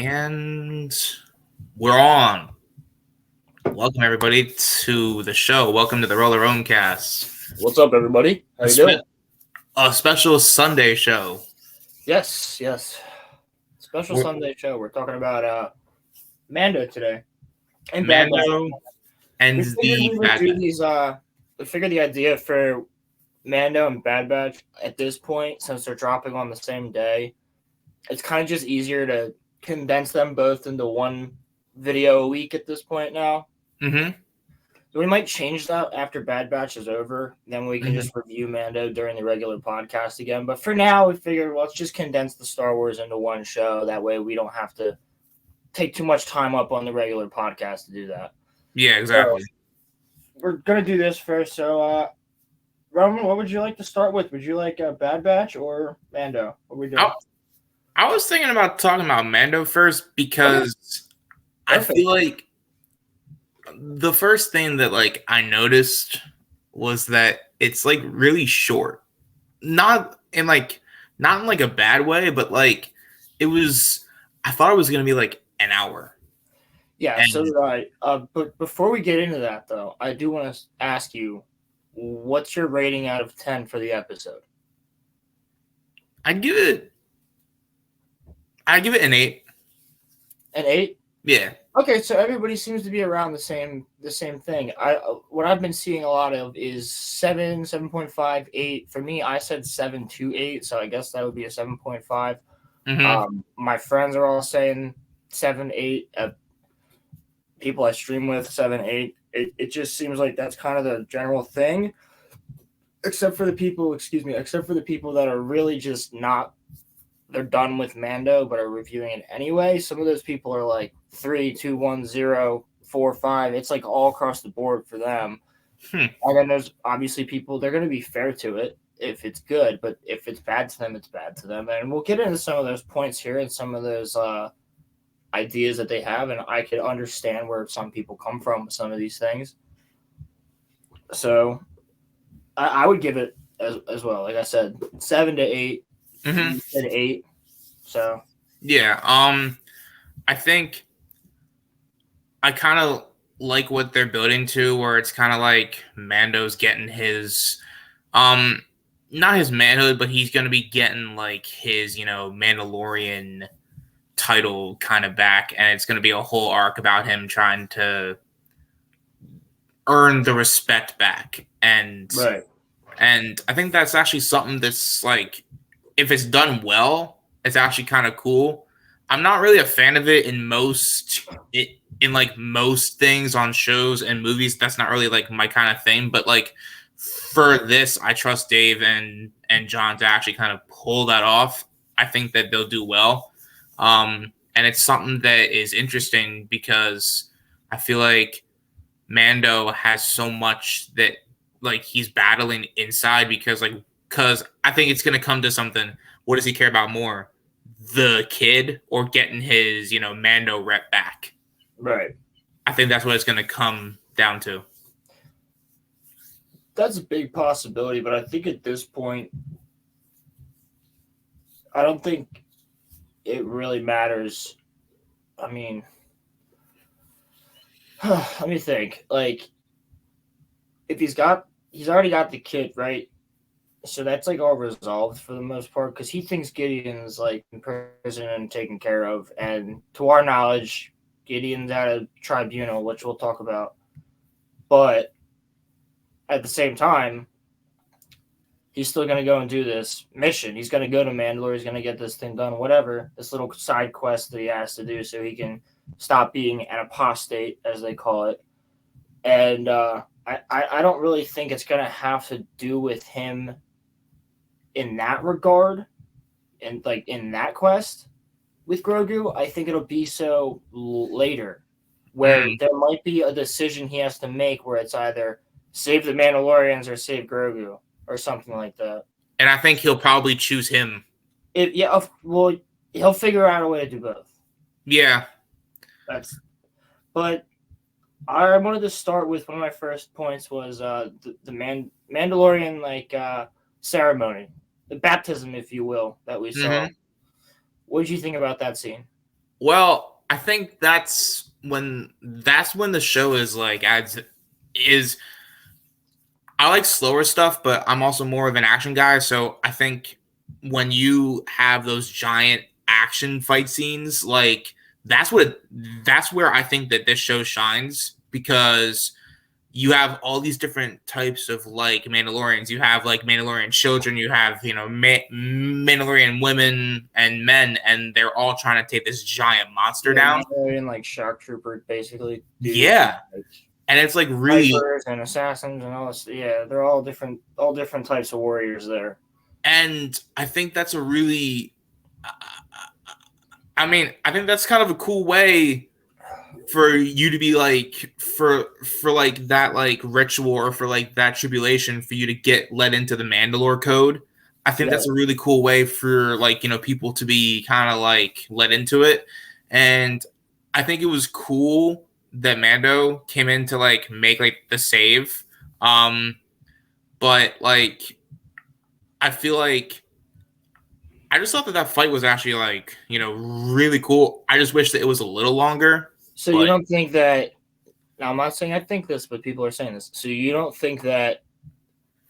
And we're on. Welcome everybody to the show. Welcome to the Rolo cast. What's up, everybody? How you doing? A special Sunday show. Yes. Special Sunday show. We're talking about Mando today. And Mando and we figured we would do these. We figured the idea for Mando and Bad Batch at this point, since they're dropping on the same day, it's kind of just easier to condense them both into one video a week at this point now. Mm-hmm. So we might change that after Bad Batch is over. Then we can just review Mando during the regular podcast again. But for now, we figured let's just condense the Star Wars into one show. That way we don't have to take too much time up on the regular podcast to do that. Yeah, exactly. So we're going to do this first. So, Roman, what would you like to start with? Would you like Bad Batch or Mando? What are we doing? I was thinking about talking about Mando first because I feel like the first thing that I noticed was that it's really short. Not in a bad way, but it was, I thought it was going to be an hour. Yeah, so did I. But before we get into that, though, I do want to ask you, what's your rating out of 10 for the episode? I'd give it an 8. An 8? Yeah. Okay, so everybody seems to be around the same thing. What I've been seeing a lot of is 7, 7.5, 8. For me, I said 7 to 8, so I guess that would be a 7.5. Mm-hmm. My friends are all saying 7, 8. People I stream with 7, 8. It just seems like that's kind of the general thing, except for the people that are really just not. They're done with Mando, but are reviewing it anyway. Some of those people are like 3, 2, 1, 0, 4, 5. It's all across the board for them. And then there's obviously people, they're going to be fair to it if it's good, but if it's bad to them, it's bad to them. And we'll get into some of those points here and some of those ideas that they have, and I could understand where some people come from with some of these things. So I would give it as well. Like I said, 7 to 8. Mm-hmm. You said 8. So yeah, I think I kind of like what they're building to, where it's kind of like Mando's getting his not his manhood, but he's gonna be getting his Mandalorian title kind of back, and it's gonna be a whole arc about him trying to earn the respect back. And right. And I think that's actually something that's if it's done well, it's actually kind of cool. I'm not really a fan of it in most things on shows and movies. That's not really my kind of thing. But for this, I trust Dave and John to actually kind of pull that off. I think that they'll do well. And it's something that is interesting because I feel like Mando has so much that he's battling inside because I think it's gonna come to something. What does he care about more, the kid or getting his Mando rep back? Right. I think that's what it's gonna come down to. That's a big possibility, but I think at this point, I don't think it really matters. I mean, let me think. If he's already got the kid, right? So that's all resolved for the most part because he thinks Gideon's in prison and taken care of. And to our knowledge, Gideon's at a tribunal, which we'll talk about. But at the same time, he's still going to go and do this mission. He's going to go to Mandalore. He's going to get this thing done, whatever, this little side quest that he has to do so he can stop being an apostate, as they call it. And I don't really think it's going to have to do with him in that regard and in that quest with Grogu. I think it'll be so later where there might be a decision he has to make where it's either save the Mandalorians or save Grogu or something like that. And I think he'll probably choose him. He'll figure out a way to do both. Yeah. But I wanted to start with one of my first points was the Mandalorian ceremony, the baptism, if you will, that we saw. Mm-hmm. What did you think about that scene? Well, I think that's when the show is like adds is I like slower stuff, but I'm also more of an action guy. So I think when you have those giant action fight scenes, like that's where I think that this show shines because you have all these different types of like Mandalorians. You have like Mandalorian children. You have Mandalorian women and men, and they're all trying to take this giant monster down. Mandalorian like shock trooper basically dudes. Yeah, Like, and it's like really snipers and assassins and all this. Yeah, they're all different types of warriors there. and I think that's a really I think that's kind of a cool way for you to be like for like that like ritual or for like that tribulation for you to get led into the Mandalore code. I think that's a really cool way for like people to be kind of like led into it, and I think it was cool that Mando came in to like make like the save, but like I feel like I just thought that fight was actually like really cool. I just wish that it was a little longer. So you don't think that? Now I'm not saying I think this, but people are saying this. So you don't think that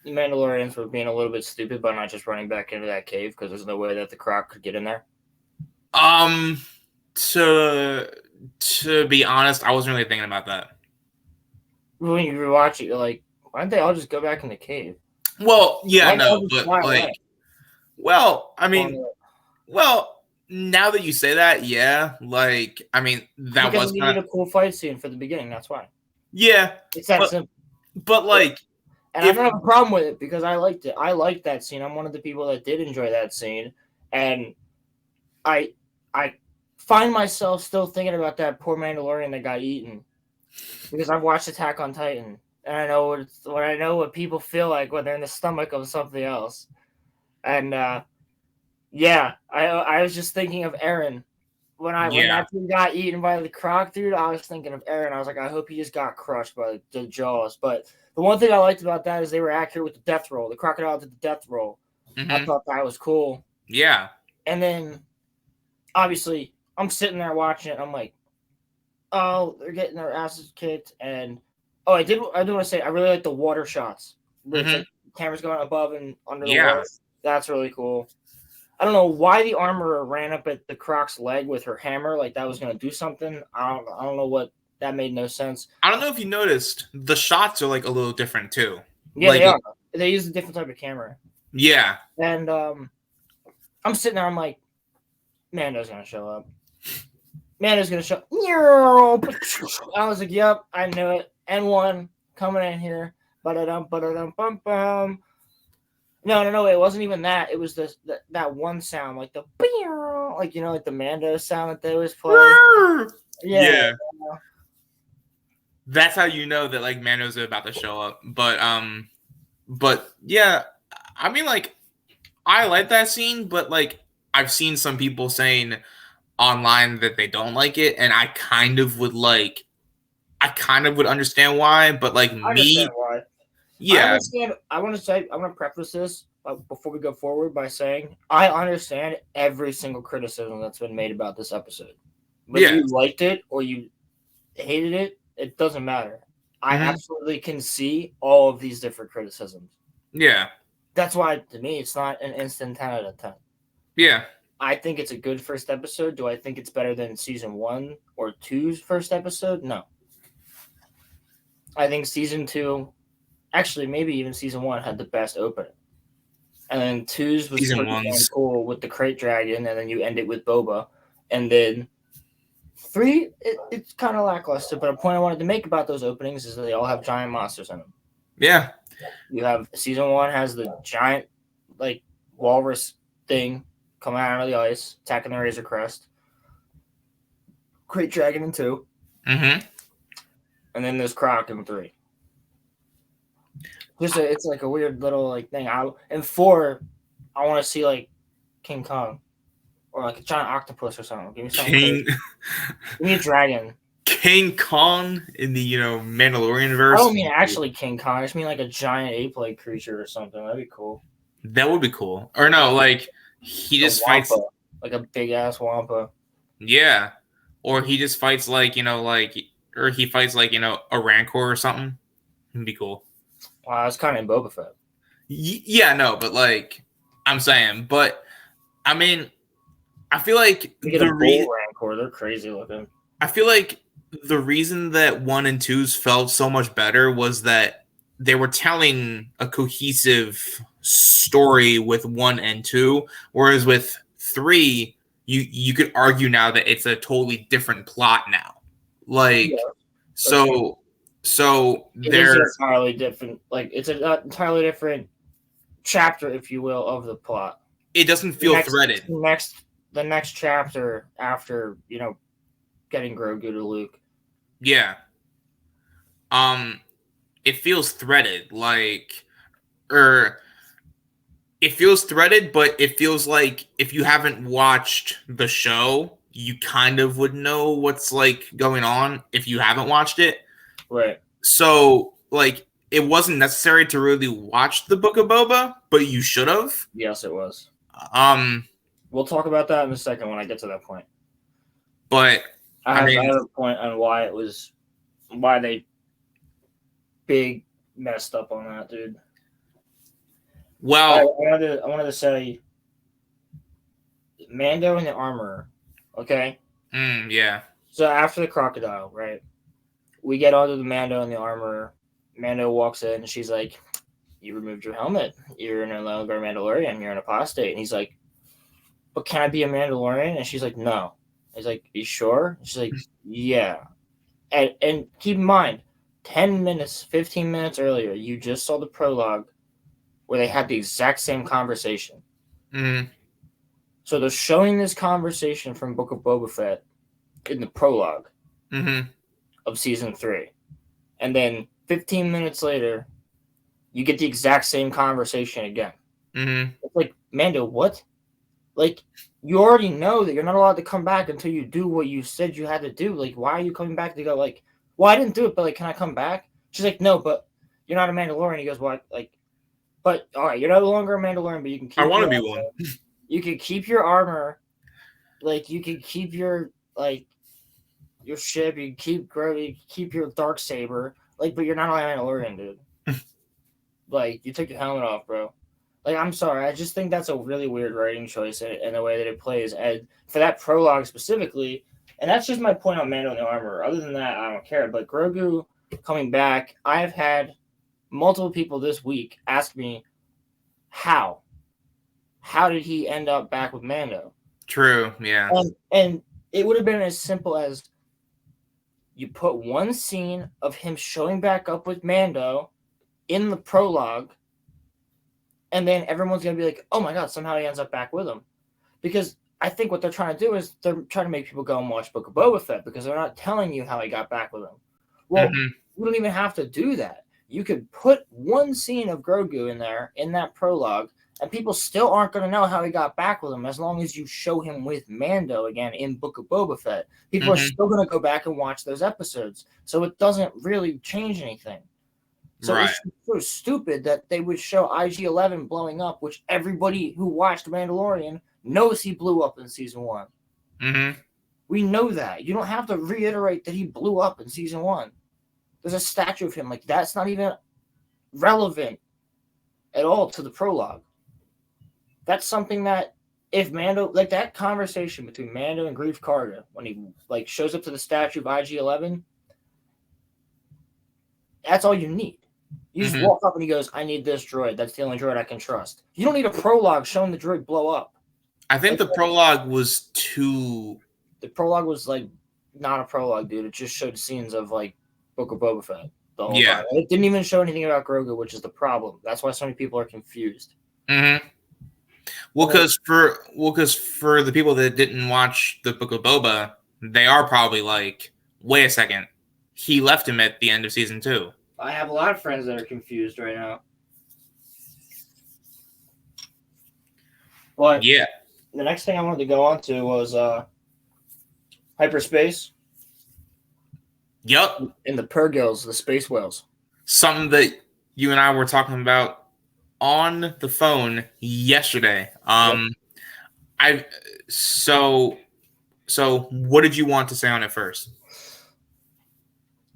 the Mandalorians were being a little bit stupid by not just running back into that cave because there's no way that the Croc could get in there? To be honest, I wasn't really thinking about that. When you rewatch it, you're like, why don't they all just go back in the cave? Well, yeah, no, but like, well, I mean, well, now that you say that, yeah, like, I mean, that because was we needed a cool fight scene for the beginning. That's why. Yeah, it's that simple. But like, and I don't have a problem with it because I liked it. I liked that scene. I'm one of the people that did enjoy that scene, and I find myself still thinking about that poor Mandalorian that got eaten because I've watched Attack on Titan, and I know what people feel like when they're in the stomach of something else. And yeah, I was just thinking of Eren when that thing got eaten by the Croc, dude. I was thinking of Eren. I was like, I hope he just got crushed by the jaws. But the one thing I liked about that is they were accurate with the death roll. The crocodile did the death roll. Mm-hmm. I thought that was cool. Yeah. And then obviously I'm sitting there watching it. I'm like, oh, they're getting their asses kicked. And I do want to say I really like the water shots. Where it's like cameras going above and under the water. That's really cool. I don't know why the armorer ran up at the Croc's leg with her hammer, like that was going to do something. I don't know what that made no sense. I don't know if you noticed, the shots are like a little different too. Yeah, they are. They use a different type of camera. Yeah. And I'm sitting there, I'm like, Mando's going to show up. Mando's going to show up. I was like, yep, I knew it. N1 coming in here. Ba-da-dum, ba-da-dum, bum-bum. No, it wasn't even that. It was that one sound, like the like like the Mando sound that they always play. Yeah. That's how you know that like Mando's about to show up. But yeah, I mean like I like that scene, but like I've seen some people saying online that they don't like it, and I kind of would understand why, but like I understand why. Yeah. I want to preface this before we go forward by saying I understand every single criticism that's been made about this episode. Whether you liked it or you hated it, it doesn't matter. I absolutely can see all of these different criticisms. Yeah. That's why, to me, it's not an instant 10 out of 10. Yeah. I think it's a good first episode. Do I think it's better than season 1 or 2's first episode? No. I think season 2... Actually, maybe even season 1 had the best opening. And then 2's was pretty cool with the crate dragon, and then you end it with Boba. And then 3, it's kind of lackluster, but a point I wanted to make about those openings is that they all have giant monsters in them. Yeah. You have season 1 has the giant, like, walrus thing coming out of the ice, attacking the Razor Crest. Crate dragon in 2. Mm-hmm. And then there's Croc in 3. It's like a weird little like thing. In 4, I want to see like King Kong or like a giant octopus or something. Give me something. Give me a dragon. King Kong in the Mandalorian verse. I don't mean actually King Kong. I just mean like a giant ape-like creature or something. That'd be cool. That would be cool. Or no, like he just fights like a big ass wampa. Yeah. or he just fights like or he fights like a Rancor or something. It'd be cool. Wow, it's kind of in Boba Fett. Yeah, no, but like I'm saying, but I mean, I feel like You get a bull Rancor, they're crazy looking. I feel like the reason that 1 and 2s felt so much better was that they were telling a cohesive story with 1 and 2, whereas with 3, you could argue now that it's a totally different plot now. Like, Yeah, so it is they're entirely different. Like it's an entirely different chapter, if you will, of the plot. it doesn't feel threaded. The next chapter after getting Grogu to Luke. Yeah. It feels threaded, like, or it feels threaded, but it feels like if you haven't watched the show, you kind of would know what's like going on if you haven't watched it. Right. So, like, it wasn't necessary to really watch the Book of Boba, but you should have. Yes, it was. Um, We'll talk about that in a second when I get to that point. but I have a point on why they big messed up on that, dude. Well, I wanted to say Mando in the armor, okay? Yeah. So after the crocodile, right? We get onto the Mando in the armor. Mando walks in and she's like, "You removed your helmet. You're no longer a Mandalorian. You're an apostate." And he's like, "But can I be a Mandalorian?" And she's like, "No." He's like, "You sure?" And she's like, "Yeah." And keep in mind, 10 minutes, 15 minutes earlier, you just saw the prologue where they had the exact same conversation. Mm-hmm. So they're showing this conversation from Book of Boba Fett in the prologue of season 3. And then 15 minutes later, you get the exact same conversation again. It's like, Mando, what? Like, you already know that you're not allowed to come back until you do what you said you had to do. Like, why are you coming back to go, like, well, I didn't do it, but, like, can I come back? She's like, no, but you're not a Mandalorian. He goes, what? Like, but, all right, you're no longer a Mandalorian, but you can keep I want to be one. You can keep your armor. Like, you can keep your, like, your ship. You can keep your Darksaber. Like, but you're not a Mandalorian, dude. Like, you took your helmet off, bro. Like, I'm sorry. I just think that's a really weird writing choice in the way that it plays. And for that prologue specifically, and that's just my point on Mando in the armor. Other than that, I don't care. But Grogu coming back, I have had multiple people this week ask me, how? How did he end up back with Mando? True, yeah. And it would have been as simple as you put one scene of him showing back up with Mando in the prologue, and then everyone's going to be like, oh my God, somehow he ends up back with him. Because I think what they're trying to do is they're trying to make people go and watch Book of Boba Fett because they're not telling you how he got back with him. Well, you don't even have to do that. You could put one scene of Grogu in there, in that prologue, and people still aren't going to know how he got back with him as long as you show him with Mando again in Book of Boba Fett. People are still going to go back and watch those episodes. So it doesn't really change anything. So it's so stupid that they would show IG-11 blowing up, which everybody who watched Mandalorian knows he blew up in season 1. We know that. You don't have to reiterate that he blew up in season 1. There's a statue of him. Like, that's not even relevant at all to the prologue. That's something that if Mando, like that conversation between Mando and Grief Karga when he like shows up to the statue of IG-11, that's all you need. You just walk up and he goes, I need this droid. That's the only droid I can trust. You don't need a prologue showing the droid blow up. I think the prologue was too... The prologue was, like, not a prologue, dude. It just showed scenes of, like, Book of Boba Fett the whole time. It didn't even show anything about Grogu, which is the problem. That's why so many people are confused. Well, because for the people that didn't watch the Book of Boba, they are probably like, wait a second. He left him at the end of season 2. I have a lot of friends that are confused right now. But yeah, the next thing I wanted to go on to was hyperspace. Yep. And the Purgils, the space whales. Something that you and I were talking about on the phone yesterday. So So, what did you want to say on it first?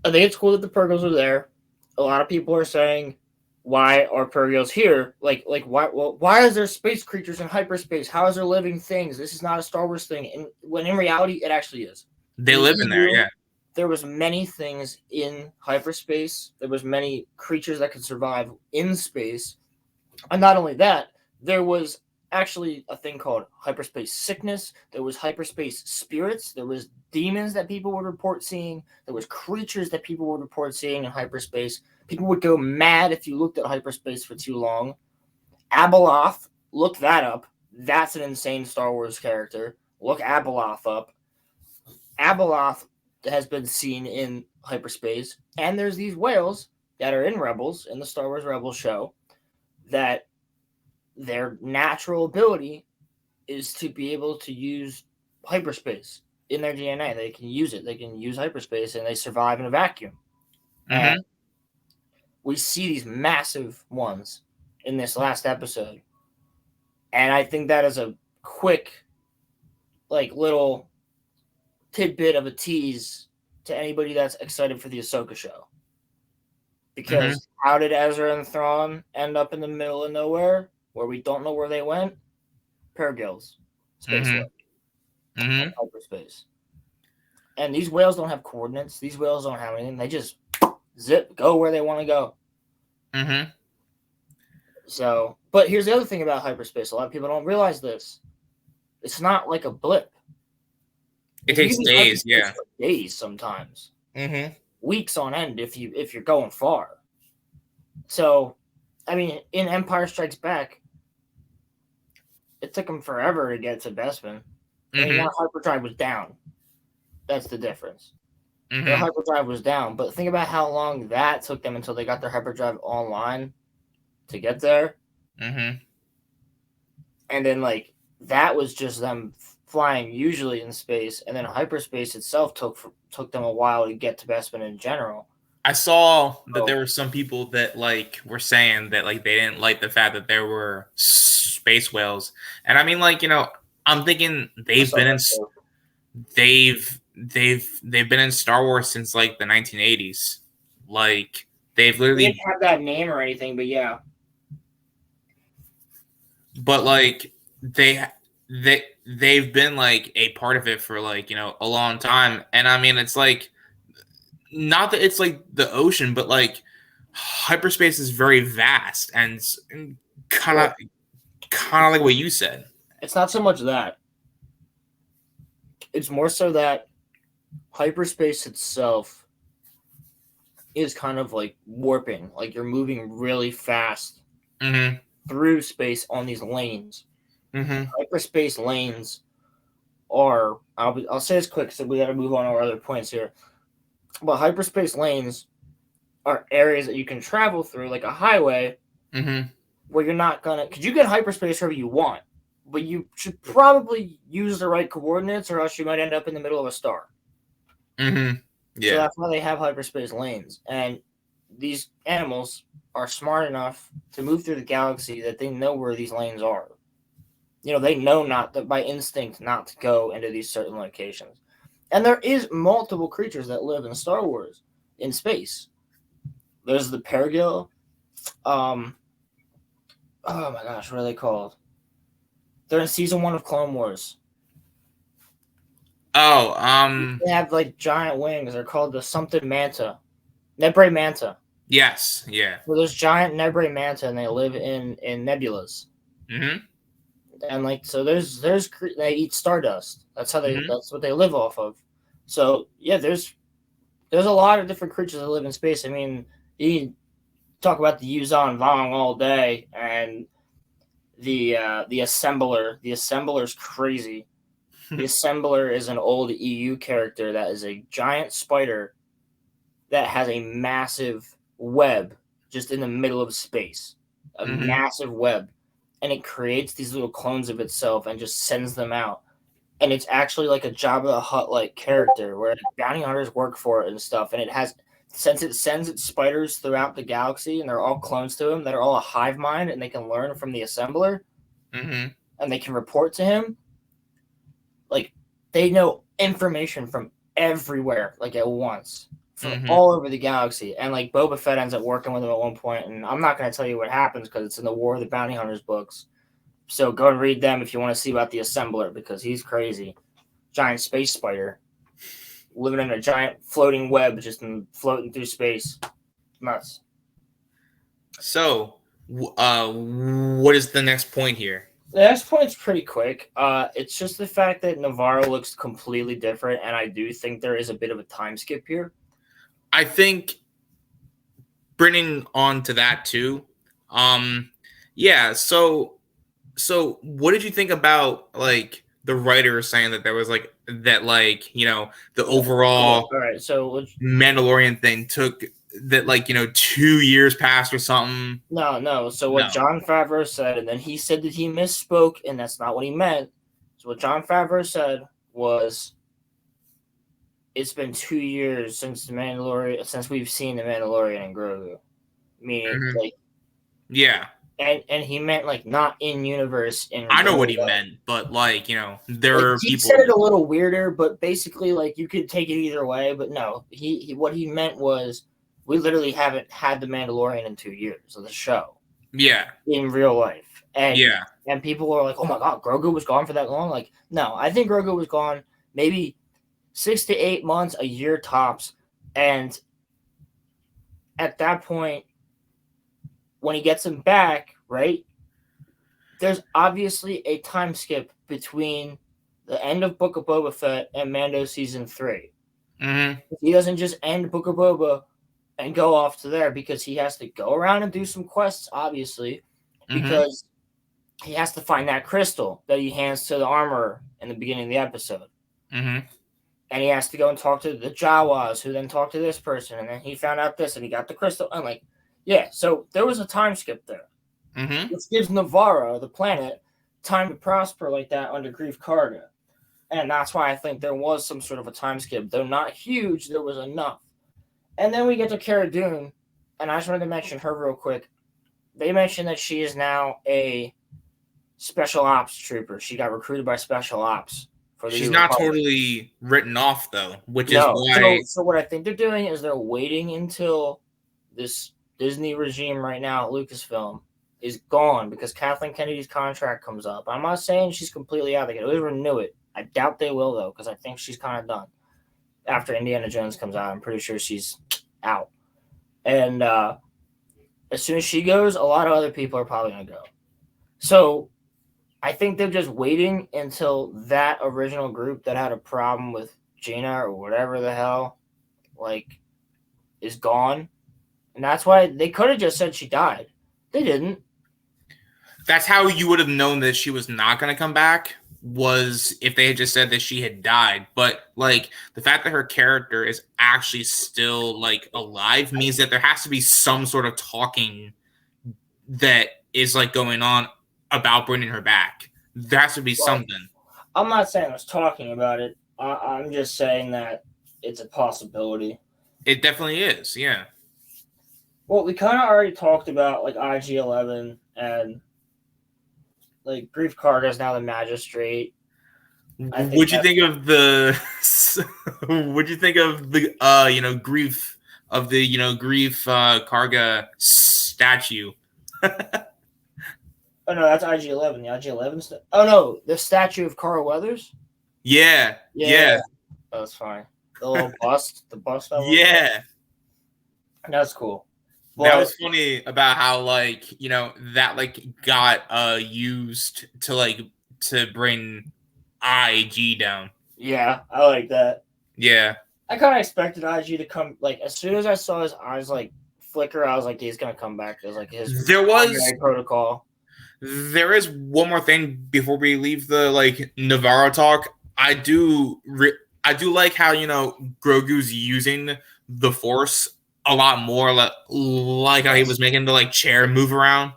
I think it's cool that the Purgles are there. A lot of people are saying, "Why are Purgles here? Like why? Well, why is there space creatures in hyperspace? How is there living things? This is not a Star Wars thing." And when in reality, it actually is. They In the live in there, EU, yeah. there was many things in hyperspace. There was many creatures that could survive in space, and not only that, there was actually a thing called hyperspace sickness. There was hyperspace spirits. There was demons that people would report seeing. There was creatures that people would report seeing in hyperspace. People would go mad if you looked at hyperspace for too long. Abeloth, look that up. That's an insane Star Wars character. Look Abeloth up. Abeloth has been seen in hyperspace, and there's these whales that are in Rebels, in the Star Wars Rebels show, that their natural ability is to be able to use hyperspace in their DNA. They can use it. They can use hyperspace, and they survive in a vacuum. Mm-hmm. And we see these massive ones in this last episode, and I think that is a quick, like, little tidbit of a tease to anybody that's excited for the Ahsoka show. Because how did Ezra and Thrawn end up in the middle of nowhere where we don't know where they went? Purgils, space hyperspace. And these whales don't have coordinates. These whales don't have anything. They just zip, go where they want to go. Mm-hmm. So, but here's the other thing about hyperspace. A lot of people don't realize this. It's not like a blip. It takes days, yeah. Days sometimes. Mm-hmm. Weeks on end if you're going far. So, I mean, in Empire Strikes Back, it took them forever to get to Bespin. I mean, hyperdrive was down. That's the difference. Their hyperdrive was down, but think about how long that took them until they got their hyperdrive online to get there. Mm-hmm. And then, like, that was just them flying usually in space, and then hyperspace itself took them a while to get to Bespin in general. I saw that there were some people that like were saying that like they didn't like the fact that there were space whales, and I mean, like, you know, I'm thinking they've been in Star Wars since like the 1980s. Like they've literally they didn't have that name or anything, but yeah. But like they've been like a part of it for like, you know, a long time, and I mean, it's like, not that it's like the ocean, but like hyperspace is very vast and kind of like what you said. It's not so much that. It's more so that hyperspace itself is kind of like warping. Like you're moving really fast through space on these lanes. Hyperspace lanes are, I'll say this quick so we got to move on to our other points here. But hyperspace lanes are areas that you can travel through, like a highway, where you're not gonna, because you get hyperspace wherever you want, but you should probably use the right coordinates, or else you might end up in the middle of a star. Yeah. So that's why they have hyperspace lanes, and these animals are smart enough to move through the galaxy that they know where these lanes are. You know, they know not that by instinct not to go into these certain locations. And there is multiple creatures that live in Star Wars in space. There's the Purgil. Oh my gosh, what are they called? They're in season 1 of Clone Wars. They have like giant wings. They're called the something manta, Nebrae manta. Yes, yeah. So there's giant Nebrae manta, and they live in nebulas. And like, so there's they eat stardust. That's how they that's what they live off of. So yeah, there's a lot of different creatures that live in space. I mean, you talk about the Yuzan Vong all day, and the assembler. The assembler's crazy. The assembler is an old EU character that is a giant spider that has a massive web just in the middle of space. A massive web. And it creates these little clones of itself and just sends them out. And it's actually like a Jabba the Hutt-like character where bounty hunters work for it and stuff. And it has, since it sends its spiders throughout the galaxy, and they're all clones to him that are all a hive mind, and they can learn from the assembler, and they can report to him. Like, they know information from everywhere, like at once, from all over the galaxy. And like Boba Fett ends up working with him at one point, and I'm not going to tell you what happens because it's in the War of the Bounty Hunters books. So go and read them if you want to see about the Assembler, because he's crazy. Giant space spider living in a giant floating web, just floating through space. Nuts. So, what is the next point here? The next point's pretty quick. It's just the fact that Navarro looks completely different, and I do think there is a bit of a time skip here. I think bringing on to that too. Yeah. So what did you think about like the writer saying that there was like that, like, you know, the overall all right, so Mandalorian thing took that, like, you know, 2 years passed or something? No. So what Jon Favreau said, and then he said that he misspoke, and that's not what he meant. So what Jon Favreau said was, it's been 2 years since we've seen the Mandalorian and Grogu. Meaning, like, yeah. And he meant like not in universe. I know what he meant, but like, you know, there are he people. He said it a little weirder, but basically, like, you could take it either way. But no, he what he meant was, we literally haven't had the Mandalorian in 2 years of the show. Yeah. In real life, and yeah, and people were like, "Oh my god, Grogu was gone for that long?" Like, no, I think Grogu was gone maybe 6 to 8 months, a year tops, and at that point, when he gets him back, right, there's obviously a time skip between the end of Book of Boba Fett and Mando Season 3. He doesn't just end Book of Boba and go off to there, because he has to go around and do some quests, obviously, because he has to find that crystal that he hands to the armorer in the beginning of the episode. And he has to go and talk to the Jawas, who then talk to this person, and then he found out this, and he got the crystal. And like, yeah, so there was a time skip there. Which gives Navarro, the planet, time to prosper like that under Grief Karga. And that's why I think there was some sort of a time skip. Though not huge, there was enough. And then we get to Cara Dune, and I just wanted to mention her real quick. They mentioned that she is now a special ops trooper. She got recruited by special ops. She's not totally written off, though, which is why. So what I think they're doing is they're waiting until this Disney regime right now at Lucasfilm is gone, because Kathleen Kennedy's contract comes up. I'm not saying she's completely out. They can always renew it. I doubt they will, though, because I think she's kind of done. After Indiana Jones comes out, I'm pretty sure she's out. And as soon as she goes, a lot of other people are probably going to go. So I think they're just waiting until that original group that had a problem with Gina or whatever the hell, like, is gone. And that's why they could have just said she died. They didn't. That's how you would have known that she was not going to come back, was if they had just said that she had died. But like, the fact that her character is actually still like alive means that there has to be some sort of talking that is like going on about bringing her back. There has to be something. I'm not saying I was talking about it. I'm just saying that it's a possibility. It definitely is, yeah. Well, we kind of already talked about like IG-11, and like Grief Karga is now the magistrate. What'd you think of the? What'd you think of the? Grief of the Grief Karga statue. Oh no, that's IG-11. The IG-11. Oh no, the statue of Carl Weathers. Yeah. That's fine. The little bust, the bust. Yeah, that's cool. But that was funny about how like that like got used to bring IG down. Yeah, I like that. Yeah, I kind of expected IG to come, like, as soon as I saw his eyes like flicker, I was like, he's gonna come back. There's like his protocol. There is one more thing before we leave the like Navarro talk. I do like how Grogu's using the Force a lot more, like how he was making the like chair move around.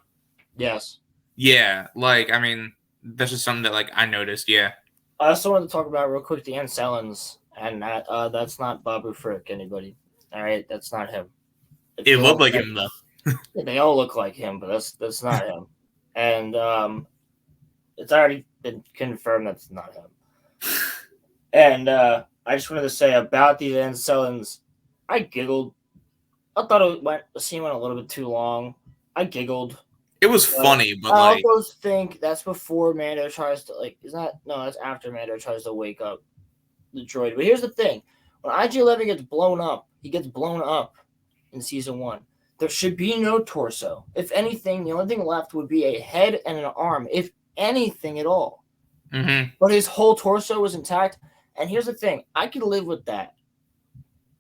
Yes. Yeah, like I mean, that's just something that like I noticed. Yeah. I also wanted to talk about real quick the Ancellans, and that's not Babu Frick, anybody. All right, that's not him. It looked like him though. They all look like him, but that's not him. And it's already been confirmed that's not him. And I just wanted to say about these Ancellans, I giggled. I thought the scene went a little bit too long. I giggled. It was But funny, but I like, also think that's before Mando tries to that's after Mando tries to wake up the droid. But here's the thing: when IG-11 gets blown up, he gets blown up in season 1. There should be no torso. If anything, the only thing left would be a head and an arm, if anything at all. mm-hmm. But his whole torso was intact. And here's the thing: I could live with that.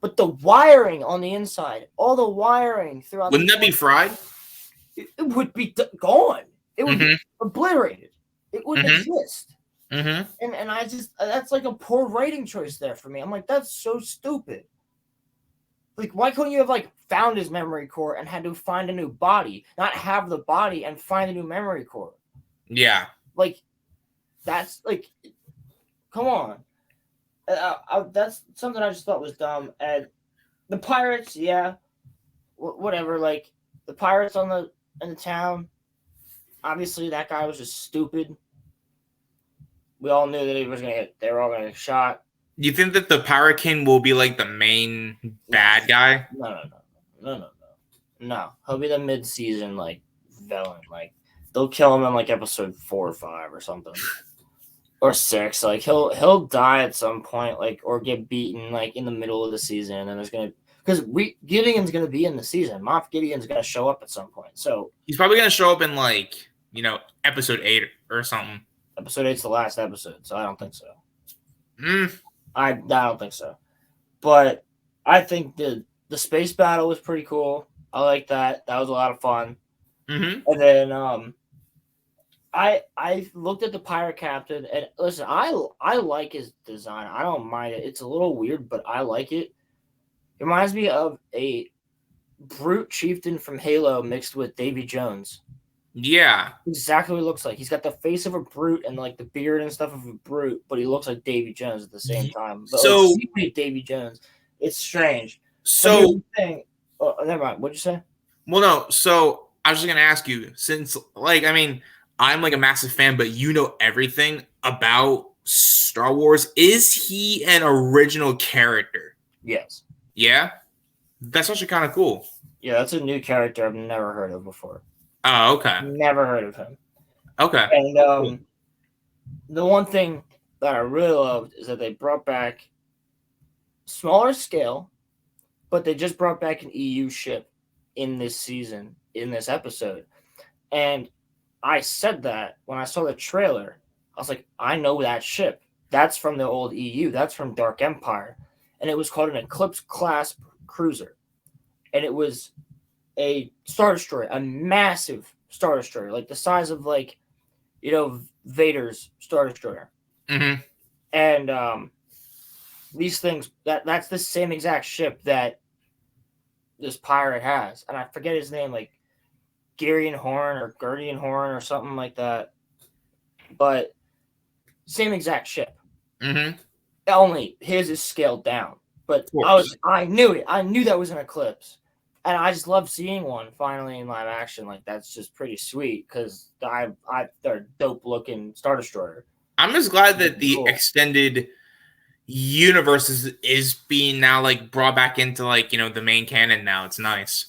But the wiring on the inside, all the wiring throughout, Wouldn't that be fried? It would be gone. It would be obliterated. It wouldn't exist. Mm-hmm. And I just, that's like a poor writing choice there for me. I'm like, that's so stupid. Like, why couldn't you have like found his memory core and had to find a new body, not have the body and find a new memory core? Yeah. Like, that's like, come on. That's something I just thought was dumb. And the pirates, yeah, whatever. Like the pirates in the town. Obviously, that guy was just stupid. We all knew that they were all gonna get shot. You think that the Pirate King will be like the main bad guy? No. He'll be the mid-season like villain. Like they'll kill him in like episode 4 or 5 or something. Or 6. Like he'll die at some point, like, or get beaten like in the middle of the season, and then there's gonna, because Gideon's gonna be in the season. Moff Gideon's gonna show up at some point. So he's probably gonna show up in like, episode 8 or something. Episode 8's the last episode, so I don't think so. Mm. I don't think so. But I think the space battle was pretty cool. I like that. That was a lot of fun. Mm-hmm. And then I looked at the pirate captain, and listen, I like his design. I don't mind it. It's a little weird, but I like it. It reminds me of a brute chieftain from Halo mixed with Davy Jones. Yeah. Exactly what he looks like. He's got the face of a brute and like the beard and stuff of a brute, but he looks like Davy Jones at the same time. But so like Davy Jones. It's strange. So never mind. What'd you say? Well, no. So I was just gonna ask you, since I'm like a massive fan, but you know everything about Star Wars. Is he an original character? Yes. Yeah? That's actually kind of cool. Yeah, that's a new character I've never heard of before. Oh, okay. Never heard of him. Okay. And cool. The one thing that I really loved is that they brought back smaller scale, but they just brought back an EU ship in this season, in this episode. And I said that when I saw the trailer. I was like, I know that ship. That's from the old EU. That's from Dark Empire. And it was called an Eclipse class cruiser. And it was a Star Destroyer, a massive Star Destroyer, like the size of Vader's Star Destroyer. Mm-hmm. And these things, that's the same exact ship that this pirate has. And I forget his name, like Garion Horn or Guardian Horn or something like that. But same exact ship. Mm-hmm. Only his is scaled down. But I knew it. I knew that was an Eclipse. And I just love seeing one finally in live action. Like, that's just pretty sweet because they're a dope looking Star Destroyer. I'm just glad that the extended universe is being now like brought back into like, the main canon now. It's nice.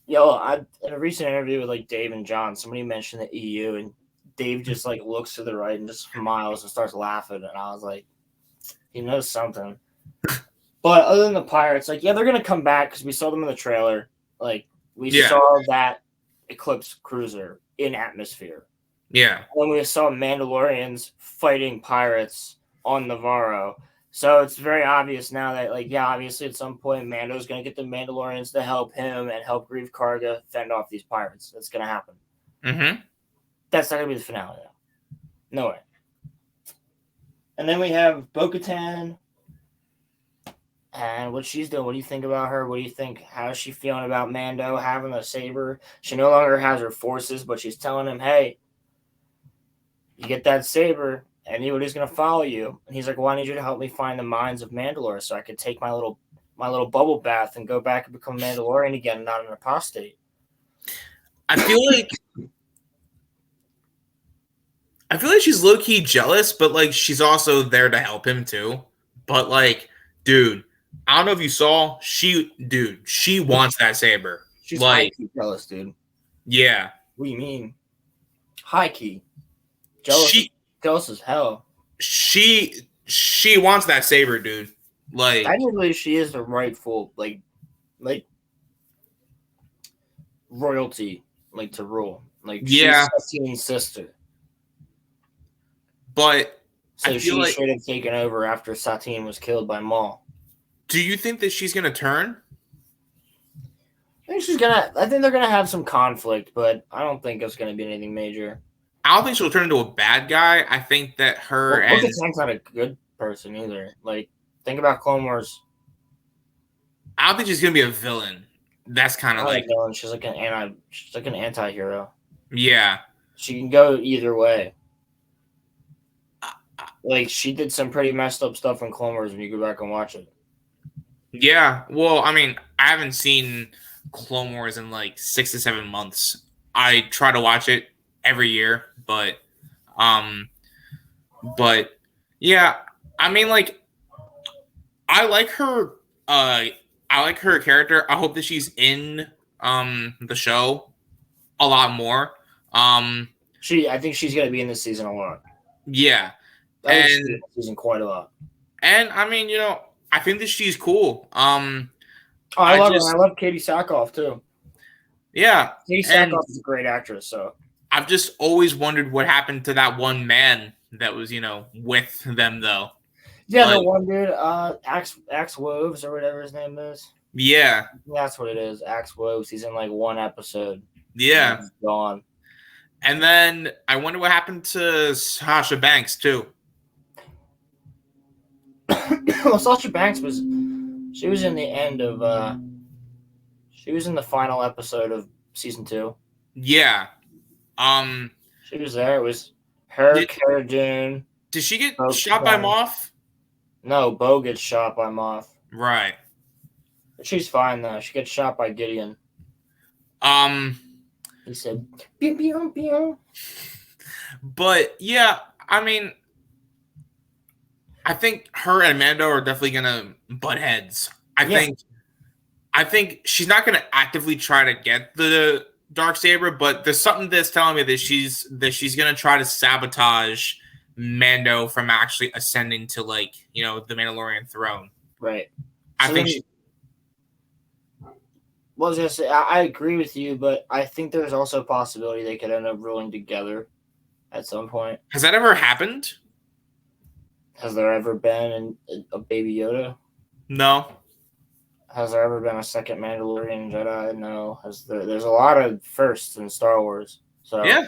In a recent interview with like Dave and John, somebody mentioned the EU, and Dave just like looks to the right and just smiles and starts laughing. And I was like, he knows something. But other than the pirates, like, yeah, they're going to come back because we saw them in the trailer. Like, we saw that Eclipse cruiser in atmosphere. Yeah. When we saw Mandalorians fighting pirates on Navarro. So it's very obvious now that, like, yeah, obviously at some point Mando's going to get the Mandalorians to help him and help Grief Karga fend off these pirates. That's going to happen. Mm-hmm. That's not going to be the finale, though. No way. And then we have Bo-Katan. And what she's doing, what do you think about her? What do you think? How's she feeling about Mando having a saber? She no longer has her forces, but she's telling him, hey, you get that saber, anybody's going to follow you. And he's like, well, I need you to help me find the mines of Mandalore so I could take my little bubble bath and go back and become Mandalorian again and not an apostate. I feel like she's low-key jealous, but like she's also there to help him too. But like, dude, I don't know if you saw, she wants that saber. She's high Like, key jealous, dude. yeah. What do you mean? High key. She Jealous as hell. she wants that saber, dude. Like, Technically, she is the rightful like royalty, like to rule. Like yeah, she's Satine's sister, but I so feel she like, should have taken over after Satine was killed by Maul. do you think that she's gonna turn? I think they're gonna have some conflict, but I don't think it's gonna be anything major. I don't think she'll turn into a bad guy. I think that her Well, and Bo-Katan's not a good person either. Like, think about Clone Wars. I don't think she's gonna be a villain. That's kind of Not a like, villain. She's like an anti-hero. yeah, She can go either way. Like, she did some pretty messed up stuff in Clone Wars when you go back and watch it. yeah. Well, I mean, I haven't seen Clone Wars in like 6 to 7 months. I try to watch it every year, um, but yeah, I mean, like, I like her. I like her character. I hope that she's in the show a lot more. Um, I think she's gonna be in this season a lot. yeah, I think she's in and this season quite a lot. I mean, I think that she's cool. Oh, I love her. just I love Katie Sackhoff too. yeah, Katie and Sackhoff is a great actress. So I've just always wondered what happened to that one man that was with them though. yeah, Like, the one dude, Axe Woves or whatever his name is. yeah, That's what it is. Axe Woves. He's in like one episode. yeah. He's gone. And then I wonder what happened to Sasha Banks too. Well, Sasha Banks was in the end of she was in the final episode of season 2. Yeah. She was there. It was her, Did, Cara Dune. did she get Bo shot by Katan. Moff? No, Bo gets shot by Moff. Right. But she's fine though. She gets shot by Gideon. He said, "Pew pew pew." But yeah, I mean, I think her and Mando are definitely gonna butt heads. I think she's not gonna actively try to get the Darksaber, but there's something that's telling me that she's gonna try to sabotage Mando from actually ascending to the Mandalorian throne. Right. I So think then- Well, I was gonna say I agree with you, but I think there's also a possibility they could end up ruling together at some point. has that ever happened? Has there ever been a Baby Yoda? No. Has there ever been a second Mandalorian Jedi? No. There's a lot of firsts in Star Wars. So Yeah.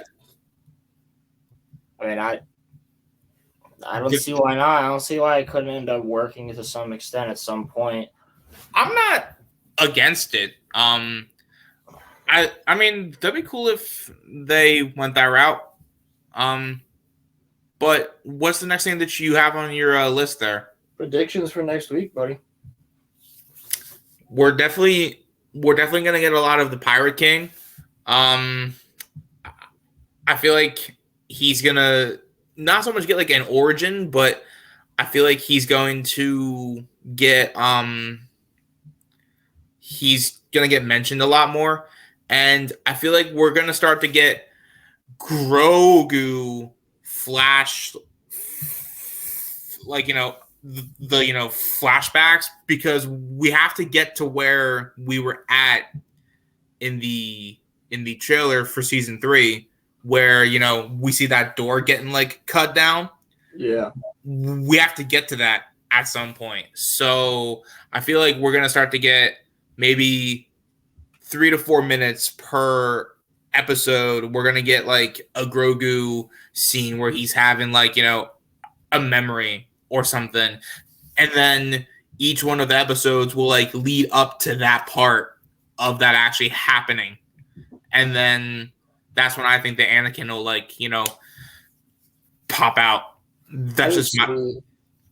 I mean, I don't see why not. I don't see why it couldn't end up working to some extent at some point. I'm not against it. I mean, that'd be cool if they went that route. But what's the next thing that you have on your list there? Predictions for next week, buddy. We're definitely gonna get a lot of the Pirate King. I feel like he's gonna not so much get like an origin, but I feel like he's going to get he's gonna get mentioned a lot more, and I feel like we're gonna start to get Grogu flash, the flashbacks, because we have to get to where we were at in the trailer for season 3, where we see that door getting like cut down. Yeah. We have to get to that at some point. So I feel like we're gonna start to get maybe 3 to 4 minutes per episode. We're gonna get like a Grogu scene where he's having like a memory or something, and then each one of the episodes will like lead up to that part of that actually happening, and then that's when I think the Anakin will pop out. That's just my I don't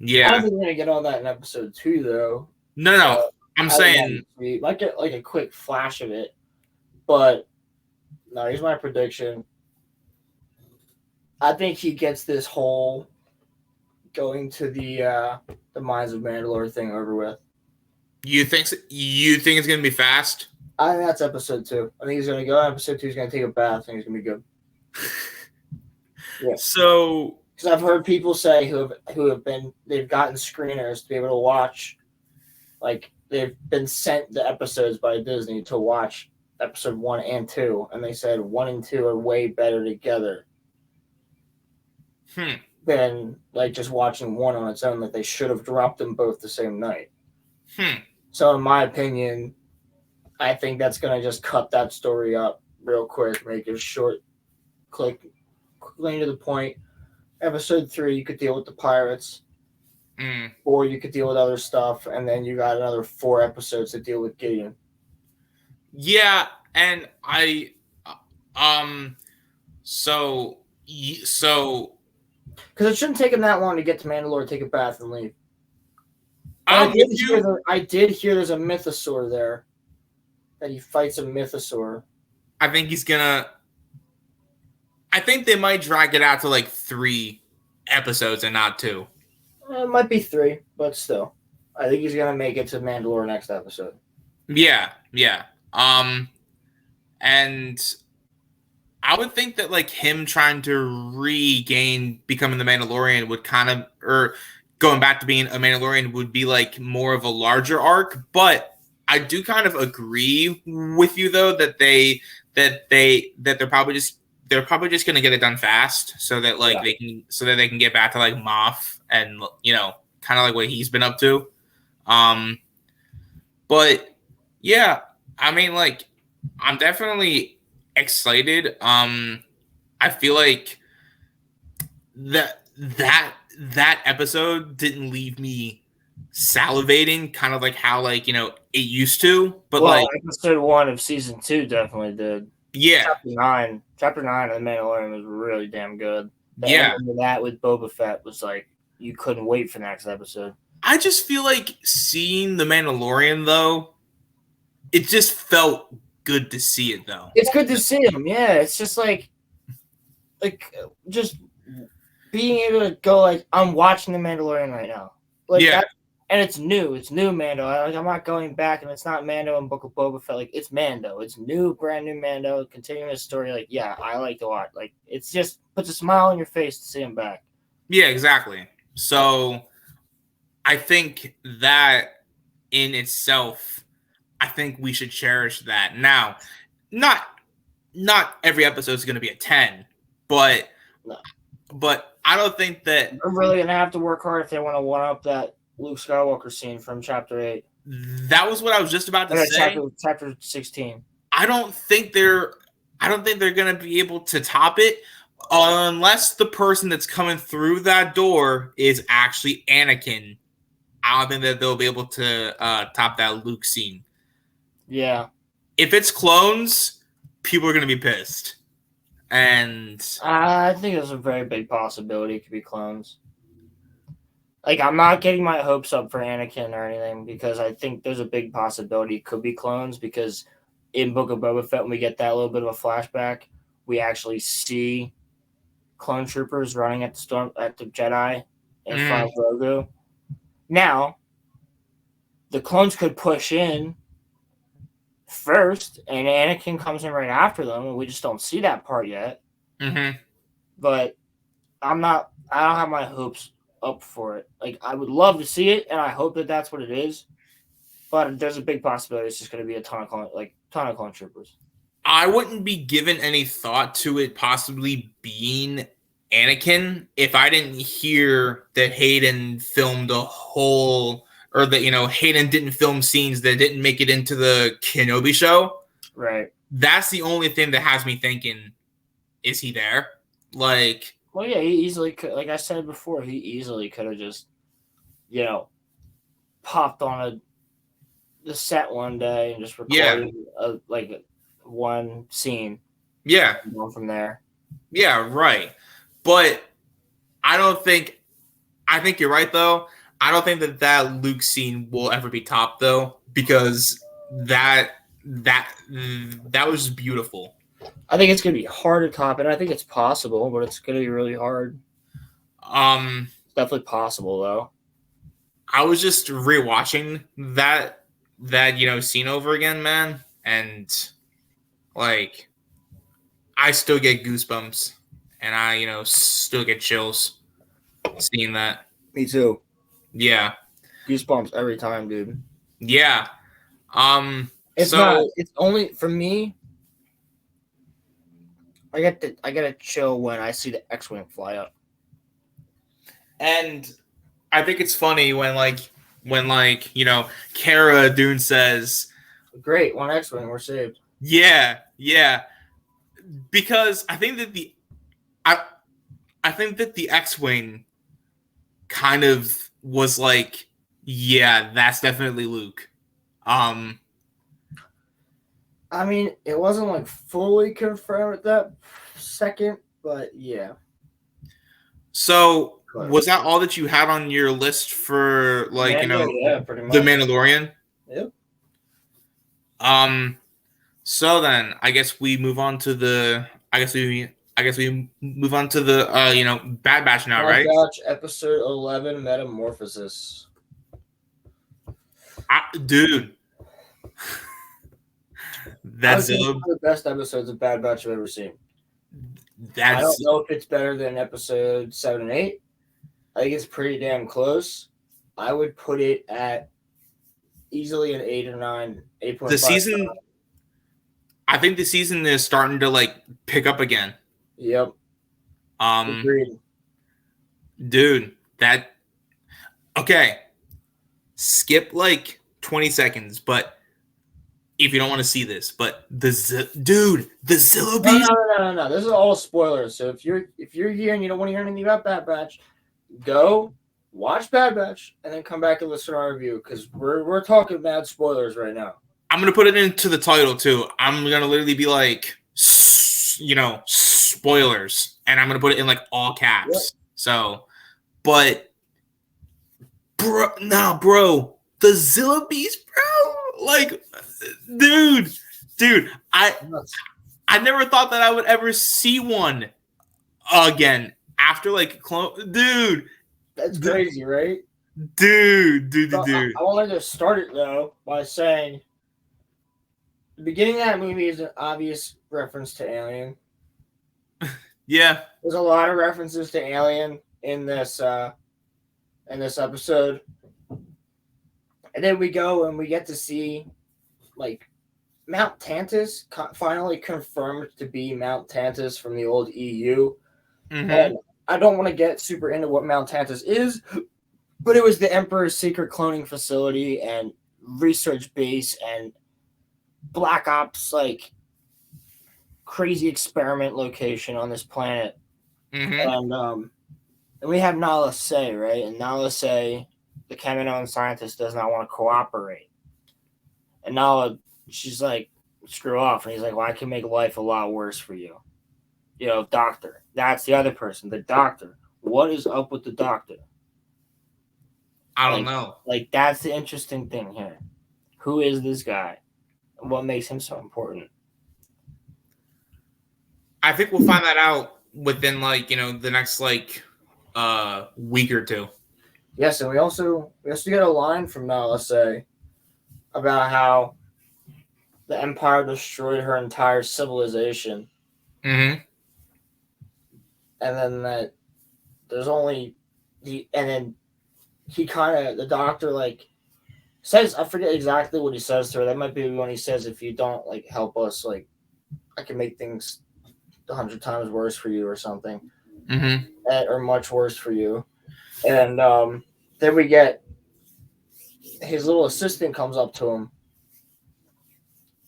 yeah. think we're gonna get all that in episode 2 though. No. I'm saying we might get like a quick flash of it, but no. Here's my prediction. I think he gets this whole going to the the Mines of Mandalore thing over with. You think it's gonna be fast? I think that's episode 2. I think he's gonna go. Episode 2, he's gonna take a bath. I think he's gonna be good. Yeah. So, because I've heard people say they've gotten screeners to be able to watch, like they've been sent the episodes by Disney to watch episode 1 and 2, and they said 1 and 2 are way better together than like just watching 1 on its own. That they should have dropped them both the same night. So, in my opinion, I think that's gonna just cut that story up real quick, make it short, clean to the point. Episode 3, you could deal with the pirates, or you could deal with other stuff, and then you got another 4 episodes to deal with Gideon. Yeah, and so because it shouldn't take him that long to get to Mandalore, take a bath, and leave. I did hear there's a mythosaur there, that he fights a mythosaur. I think they might drag it out to like 3 episodes and not 2. It might be 3, but still, I think he's gonna make it to Mandalore next episode. Yeah. And I would think that like him trying to regain becoming the Mandalorian would kind of, or going back to being a Mandalorian would be like more of a larger arc. But I do kind of agree with you though that they're probably just going to get it done fast so that like they can get back to like Moff and kind of like what he's been up to. But yeah, I mean, like, I'm definitely excited. I feel like that episode didn't leave me salivating, kind of like how it used to. But episode 1 of season 2 definitely did. Yeah, Chapter 9 of The Mandalorian was really damn good. The ending of that with Boba Fett was like you couldn't wait for the next episode. I just feel like seeing The Mandalorian though, it just felt good to see it though. It's good to see him, yeah. It's just like just being able to go like I'm watching The Mandalorian right now. And it's new. It's new Mando. Like I'm not going back, and it's not Mando and Book of Boba Fett. Like it's Mando. It's new, brand new Mando, continuing his story. Like I like to watch. Like it's just puts a smile on your face to see him back. Yeah, exactly. So I think that in itself, I think we should cherish that. Now, not every episode is going to be a 10, but I don't think that they're really going to have to work hard if they want to one up that Luke Skywalker scene from Chapter 8. That was what I was just about to say. Chapter 16. I don't think they're going to be able to top it unless the person that's coming through that door is actually Anakin. I don't think that they'll be able to top that Luke scene. Yeah. If it's clones, people are going to be pissed. And I think there's a very big possibility it could be clones. Like, I'm not getting my hopes up for Anakin or anything because I think there's a big possibility it could be clones because in Book of Boba Fett, when we get that little bit of a flashback, we actually see clone troopers running at the Jedi in front of Grogu. Now, the clones could push in first, and Anakin comes in right after them, and we just don't see that part yet. Mm-hmm. But I don't have my hopes up for it. Like, I would love to see it, and I hope that that's what it is. But there's a big possibility it's just going to be a ton of clone troopers. I wouldn't be given any thought to it possibly being Anakin if I didn't hear that Hayden filmed a whole, or that Hayden didn't film scenes that didn't make it into the Kenobi show. Right. That's the only thing that has me thinking, is he there? Like, well, yeah, he easily could, like I said before, he easily could have just, popped on the set one day and just recorded one scene. Yeah. And go from there. Yeah, right. But I think you're right though. I don't think that Luke scene will ever be topped though, because that was beautiful. I think it's gonna be hard to top it. I think it's possible, but it's gonna be really hard. It's definitely possible though. I was just rewatching that scene over again, man, and like I still get goosebumps, and I still get chills seeing that. Me too. Yeah, Goosebumps every time, dude. yeah. It's So not. It's only for me. I get a chill when I see the X-wing fly up. and I think it's funny when Cara Dune says, Great, one X-wing, we're saved. yeah, yeah, because I I think that the X-wing kind of was like, yeah, that's definitely Luke. I mean, it wasn't like fully confirmed at that second, but yeah. So was that all that you had on your list for yeah, pretty much. The Mandalorian? Yep. So then I guess we move on to the Bad Batch now, right? Bad Batch episode 11, Metamorphosis. Dude, that's one of the best episodes of Bad Batch I've ever seen. I don't know if it's better than episode 7 and 8. I think it's pretty damn close. I would put it at easily an 8 or 9, 8.5. The season, I think the season is starting to like pick up again. Yep. Agreed. Dude, okay. Skip like 20 seconds, but if you don't want to see this, but the Zillo Beast. No. This is all spoilers. So if you're here and you don't want to hear anything about Bad Batch, go watch Bad Batch and then come back and listen to our review because we're talking mad spoilers right now. I'm gonna put it into the title too. I'm gonna literally be like, spoilers, and I'm gonna put it in like all caps. Yep. So, but bro, the Zillo Beast, bro, like, dude, I never thought that I would ever see one again after like dude. That's crazy, right? Dude. I wanted to start it though by saying the beginning of that movie is an obvious reference to Alien. Yeah. There's a lot of references to Alien in this episode. And then we go and we get to see like Mount Tantus finally confirmed to be Mount Tantus from the old EU. Mm-hmm. And I don't want to get super into what Mount Tantus is, but it was the Emperor's secret cloning facility and research base and Black Ops like crazy experiment location on this planet. Mm-hmm. And we have Nala Se, right? And Nala Se, the Kaminoan scientist, does not want to cooperate. And Nala, she's like, screw off. And he's like, well, I can make life a lot worse for you. You know, doctor. That's the other person, the doctor. What is up with the doctor? I don't know. Like, that's the interesting thing here. Who is this guy? And what makes him so important? I think we'll find that out within the next week or two. Yes, and we also get a line from Nala Se about how the Empire destroyed her entire civilization. Mm-hmm. And then that there's only the doctor like says, I forget exactly what he says to her. That might be when he says, if you don't like help us, like I can make things 100 times worse for you or something. Mm-hmm. Or much worse for you. And then we get his little assistant comes up to him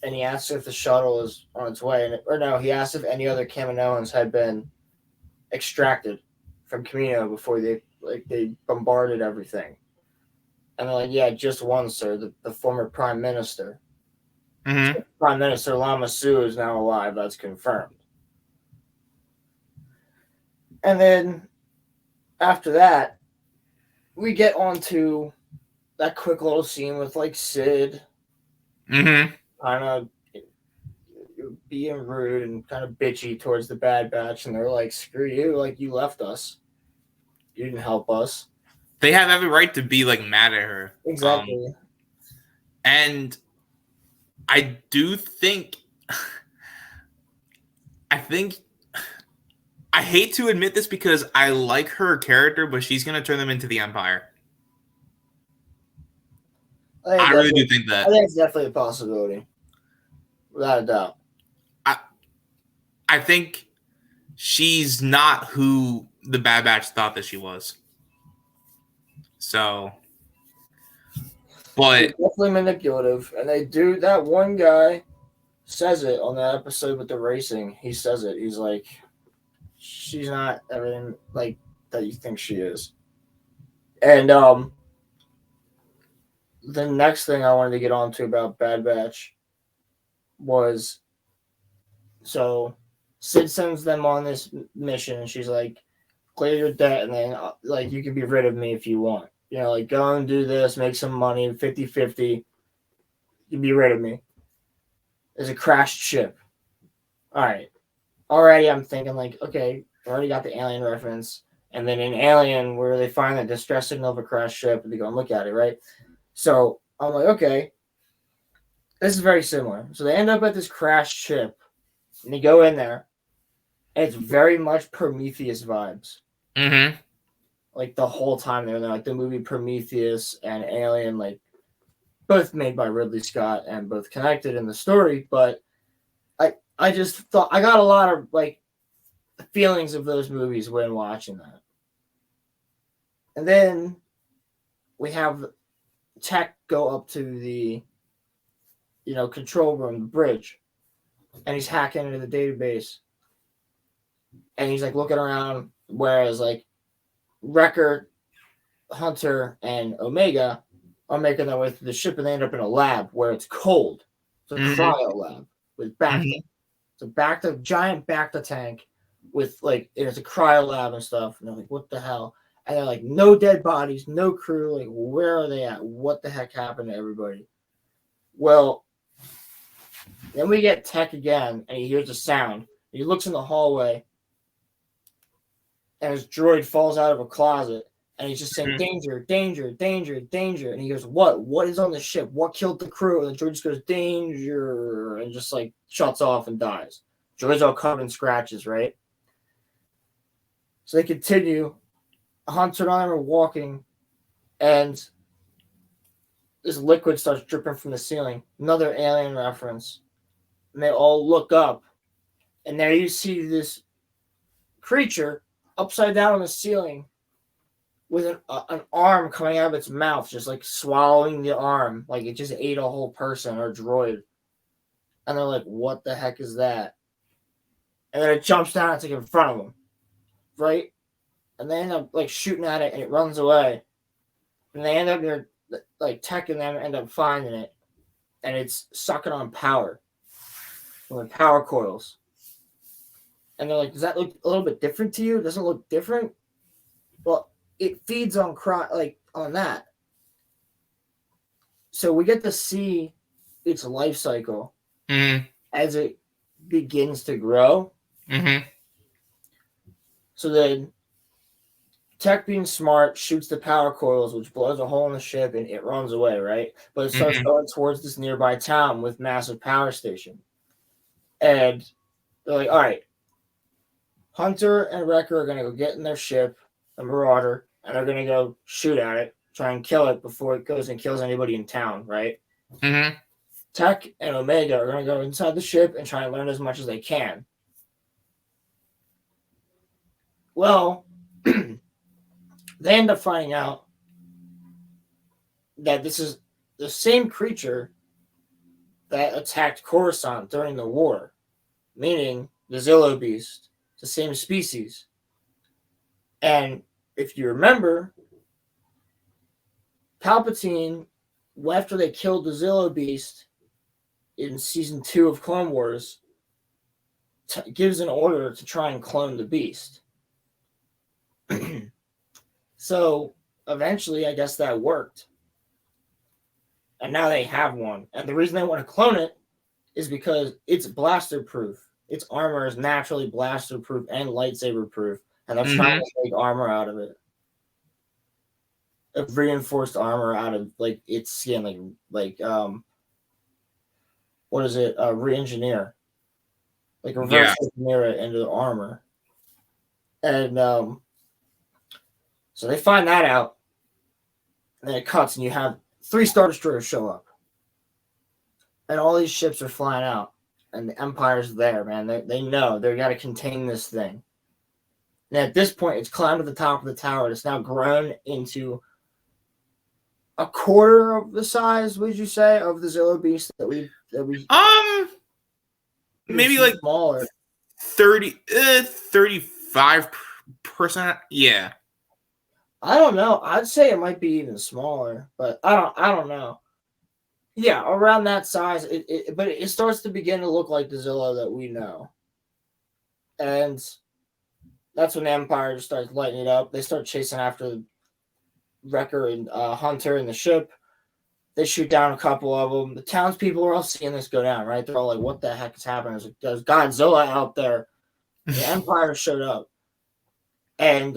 and he asks if the shuttle is on its way. He asked if any other Kaminoans had been extracted from Kamino before they bombarded everything. And they're like, yeah, just one, sir, the former prime minister. Mm-hmm. So Prime Minister Lama Su is now alive. That's confirmed. And then after that, we get on to that quick little scene with like Sid mm-hmm. kind of being rude and kind of bitchy towards the Bad Batch. And they're like, screw you. Like, you left us. You didn't help us. they have every right to be like mad at her. Exactly. And I do think, I think, I hate to admit this because I like her character, but she's gonna turn them into the Empire. I really do think that. I think it's definitely a possibility, without a doubt. I think she's not who the Bad Batch thought that she was. So, but They're definitely manipulative, and they do. That one guy says it on that episode with the racing. He says it. He's like, "She's not everything like that you think she is." And the next thing I wanted to get on to about Bad Batch was, so Sid sends them on this mission, and she's like, "Clear your debt, and then like you can be rid of me if you want. You know, like go and do this, make some money, 50-50. You be rid of me." There's a crashed ship. All right. Already I'm thinking like, okay, I already got the Alien reference. And then in Alien, where they find the distress signal of a crashed ship, and they go and look at it, right? So I'm like, okay, this is very similar. So they end up at this crashed ship, and they go in there, and it's very much Prometheus vibes. mm-hmm. Like the whole time they're there, like the movie Prometheus and Alien, like both made by Ridley Scott and both connected in the story, but I just thought I got a lot of like feelings of those movies when watching that. And then we have Tech go up to the control room, the bridge, and he's hacking into the database. And he's like looking around, whereas like Wrecker, Hunter, and Omega are making their way through the ship, and they end up in a lab where it's cold. It's a cryo lab with Bacta. It's a Bacta, giant Bacta tank with like, it's a cryo lab and stuff. And they're like, what the hell? And they're like, no dead bodies, no crew. Like, where are they at? What the heck happened to everybody? Well, then we get Tech again, and he hears a sound. He looks in the hallway, and his droid falls out of a closet. And he's just saying, danger, danger, danger, danger. And he goes, what? What is on the ship? What killed the crew? And the droid just goes, danger, and just like shuts off and dies. Droid's all covered in scratches, right? So they continue. Hunter and I are walking, and this liquid starts dripping from the ceiling. Another Alien reference. And they all look up, and there you see this creature upside down on the ceiling, with an arm coming out of its mouth, just like swallowing the arm, like it just ate a whole person or droid. And they're like, what the heck is that? And then it jumps down, it's like in front of them, right? And they end up like shooting at it, and it runs away. And they end up there, like Tech and them end up finding it, and it's sucking on power from the power coils. And they're like, does that look a little bit different to you? Does it look different? Well, it feeds on on that. So we get to see its life cycle as it begins to grow. So then Tech, being smart, shoots the power coils, which blows a hole in the ship, and it runs away, right? But it starts going towards this nearby town with massive power station. And they're like, all right, Hunter and Wrecker are going to go get in their ship, a Marauder, and they're going to go shoot at it, try and kill it before it goes and kills anybody in town, right? Tech and Omega are going to go inside the ship and try and learn as much as they can. Well, they end up finding out that this is the same creature that attacked Coruscant during the war, meaning the Zillo Beast, the same species. And if you remember, Palpatine, after they killed the Zillo Beast in season 2 of Clone Wars, gives an order to try and clone the beast. So eventually, I guess that worked. And now they have one. And the reason they want to clone it is because it's blaster proof. Its armor is naturally blaster proof and lightsaber proof. And they're trying to make armor out of it. of reinforced armor out of like its skin, like what is it? Re-engineer, like reverse engineer it into the armor, and so they find that out, and then it cuts, and you have 3 Star Destroyers show up, and all these ships are flying out, and the Empire's there, man. They know they got to contain this thing. And at this point, it's climbed to the top of the tower. It's now grown into a quarter of the size, would you say, of the Zillow Beast that we maybe like smaller. 35%. Yeah. I don't know. I'd say it might be even smaller, but I don't know. Yeah, around that size. But it starts to begin to look like the Zillow that we know. And that's when the Empire just starts lighting it up. They start chasing after Wrecker and Hunter and the ship. They shoot down a couple of them. The townspeople are all seeing this go down, right? They're all like, what the heck is happening? There's Godzilla out there. The Empire showed up. And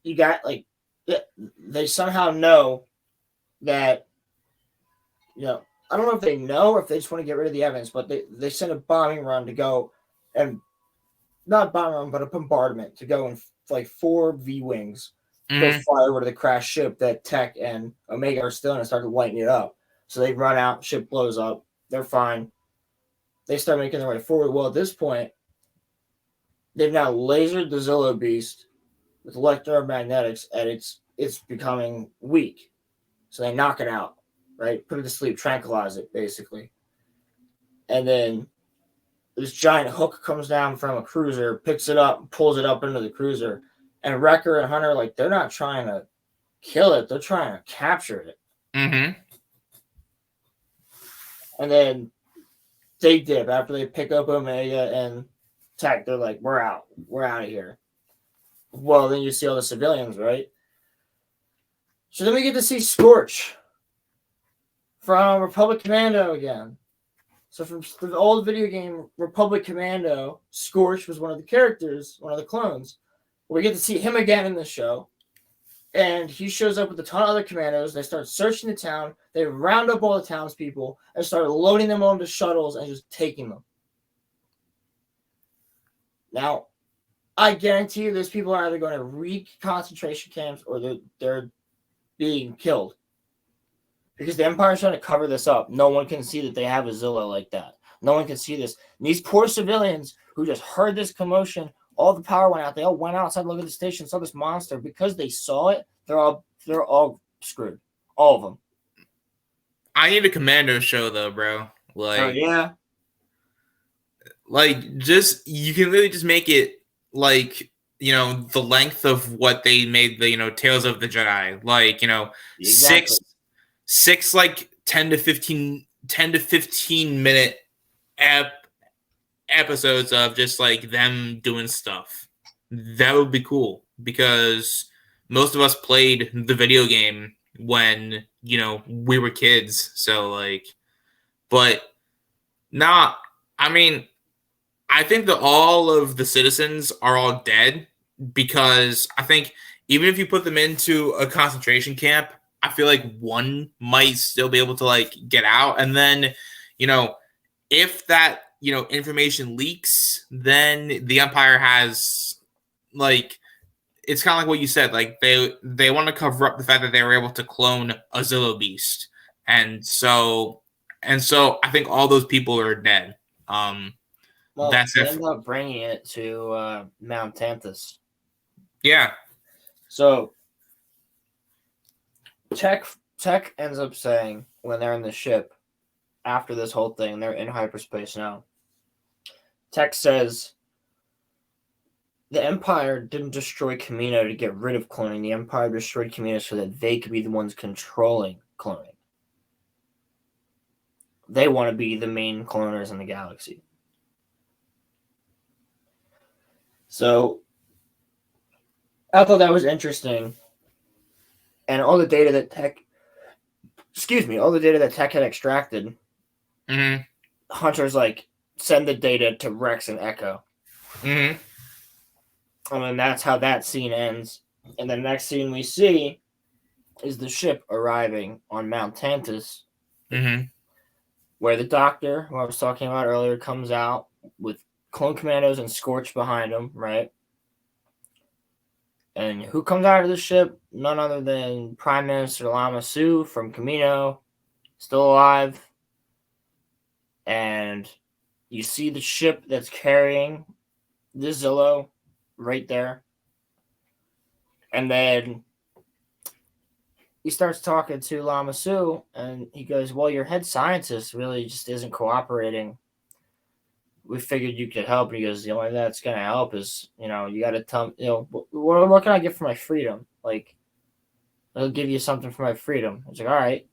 you got, like, they somehow know that, you know, I don't know if they know or if they just want to get rid of the evidence, but they sent a bombing run to go, and not bombing run, but a bombardment to go in like 4 V-Wings. Go fly over to the crashed ship that Tech and Omega are still in and start lighting it up. So they run out, ship blows up, they're fine. They start making their way forward. Well, at this point, they've now lasered the Zillow Beast with electromagnetics, and it's becoming weak. So they knock it out, right? Put it to sleep, tranquilize it, basically. And then this giant hook comes down from a cruiser, picks it up, pulls it up into the cruiser. And Wrecker and Hunter, like, they're not trying to kill it. They're trying to capture it. Mm-hmm. And then they dip. After they pick up Omega and Tech, they're like, we're out. We're out of here. Well, then you see all the civilians, right? So then we get to see Scorch from Republic Commando again. So from the old video game Republic Commando, Scorch was one of the characters, one of the clones. We get to see him again in the show. And he shows up with a ton of other commandos. They start searching the town. They round up all the townspeople and start loading them onto shuttles and just taking them. Now, I guarantee you those people are either going to reach concentration camps or they're being killed. Because the Empire's trying to cover this up. No one can see that they have a Zillow like that. No one can see this. And these poor civilians who just heard this commotion, all the power went out. They all went outside, looked at the station, saw this monster. Because they saw it, they're all screwed. All of them. I need a Commando show though, bro. Like, oh yeah. Like, just you can really just make it like, you know, the length of what they made the, you know, Tales of the Jedi. Like, you know, exactly. six like 10 to 15 minute episodes of just like them doing stuff. That would be cool because most of us played the video game when, you know, we were kids. So like, but not, I mean, I think that all of the citizens are all dead because I think even if you put them into a concentration camp, I feel like one might still be able to like get out. And then, you know, if that, you know, information leaks, then the Empire has like, it's kind of like what you said, like they want to cover up the fact that they were able to clone a Zillow Beast. And so I think all those people are dead. Well, they end up bringing it to Mount Tanthus. Yeah. So Tech ends up saying when they're in the ship after this whole thing, they're in hyperspace now. Tech says the Empire didn't destroy Kamino to get rid of cloning. The Empire destroyed Kamino so that they could be the ones controlling cloning. They want to be the main cloners in the galaxy. So I thought that was interesting. And all the data that Tech had extracted, Hunter's like, send the data to Rex and Echo. Mm-hmm. And then that's how that scene ends. And the next scene we see is the ship arriving on Mount Tantus, where the doctor, who I was talking about earlier, comes out with clone commandos and Scorch behind him, right? And who comes out of the ship? None other than Prime Minister Lama Su from Camino, still alive. And you see the ship that's carrying the Zillow right there. And then he starts talking to Lama Su, and he goes, well, your head scientist really just isn't cooperating. We figured you could help. And he goes, the only thing that's going to help is, you got to tell, what can I get for my freedom? Like, I'll give you something for my freedom. I was like, all right.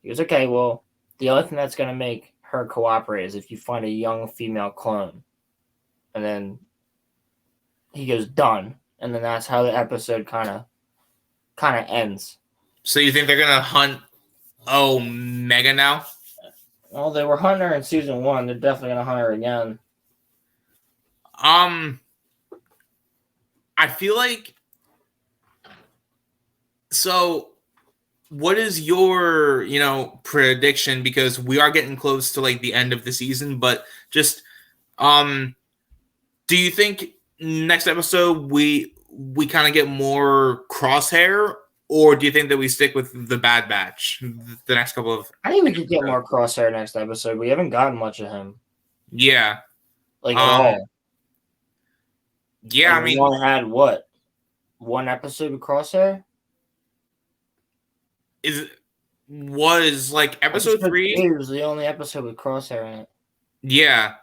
He goes, okay, well, the only thing that's going to make her cooperate is if you find a young female clone. And then he goes, done. And then that's how the episode kind of ends. So you think they're going to hunt Omega now? Well, they were hunting her in season 1. They're definitely going to hunt her again. I feel like... So, what is your, prediction? Because we are getting close to, like, the end of the season, but just, do you think next episode we kind of get more Crosshair, or do you think that we stick with the Bad Batch the next couple of... I think we could get more Crosshair next episode. We haven't gotten much of him. Yeah. Like, at all. Yeah, I mean... We only had, what? One episode with Crosshair? Was like episode 3? It was the only episode with Crosshair in it. Yeah.